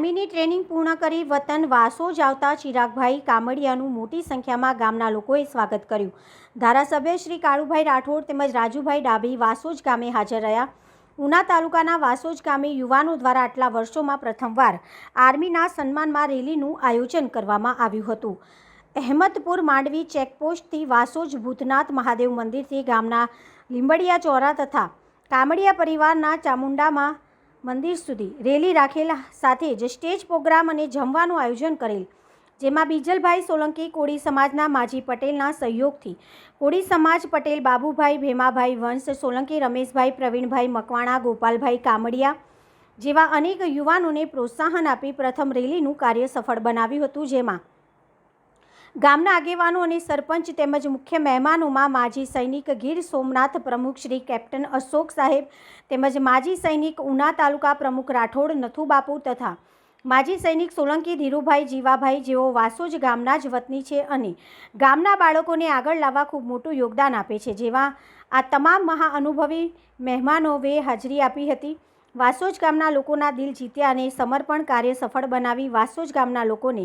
આર્મીની training પૂર્ણ કરી વતન વાસોજ આવતા ચિરાગભાઈ કામડિયાનું મોટી સંખ્યામાં ગામના લોકોએ સ્વાગત કર્યું. ધારાસભ્ય શ્રી કાળુભાઈ રાઠોડ તેમજ રાજુભાઈ ડાભી વાસોજ ગામે હાજર રહ્યા. ઉના તાલુકાના વાસોજ ગામે યુવાનો દ્વારા આટલા વર્ષોમાં પ્રથમવાર આર્મીના સન્માનમાં રેલીનું આયોજન કરવામાં આવ્યું હતું. અહેમદપુર માંડવી ચેકપોસ્ટથી વાસોજ ભૂતનાથ મહાદેવ મંદિરથી ગામના લીંબડિયા ચોરા તથા કામડિયા પરિવારના ચામુંડામાં મંદિર સુધી રેલી રાખેલા સાથે જ સ્ટેજ પ્રોગ્રામ અને જમવાનું આયોજન કરેલ, જેમાં બીજલભાઈ સોલંકી કોળી સમાજના માજી પટેલના સહયોગથી કોળી સમાજ પટેલ બાબુભાઈ ભેમાભાઈ વંશ સોલંકી, રમેશભાઈ પ્રવીણભાઈ મકવાણા, ગોપાલભાઈ કામડિયા જેવા અનેક યુવાનોને પ્રોત્સાહન આપી પ્રથમ રેલીનું કાર્ય સફળ બનાવ્યું હતું. જેમાં ગામના આગેવાનો અને સરપંચ તેમજ મુખ્ય મહેમાનોમાં માજી સૈનિક ગીર સોમનાથ પ્રમુખ શ્રી કેપ્ટન અશોક સાહેબ તેમજ માજી સૈનિક ઉના તાલુકા પ્રમુખ રાઠોડ નથુબાપુ તથા માજી સૈનિક સોલંકી ધીરુભાઈ જીવાભાઈ જેઓ વાસોજ ગામના જ વતની છે અને ગામના બાળકોને આગળ લાવવા ખૂબ મોટું યોગદાન આપે છે. જેવા આ તમામ મહાઅનુભવી મહેમાનોએ હાજરી આપી હતી. વાસોજ ગામના લોકોના દિલ જીત્યા અને સમર્પણ કાર્ય સફળ બનાવી વાસોજ ગામના લોકોને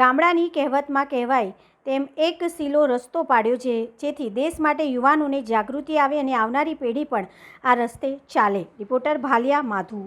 ગામડાની કહેવતમાં કહેવાય તેમ એક સીલો રસ્તો પાડ્યો, જેથી દેશ માટે યુવાનોને જાગૃતિ આવે અને આવનારી પેઢી પણ આ રસ્તે ચાલે. રિપોર્ટર ભાલિયા માધુ.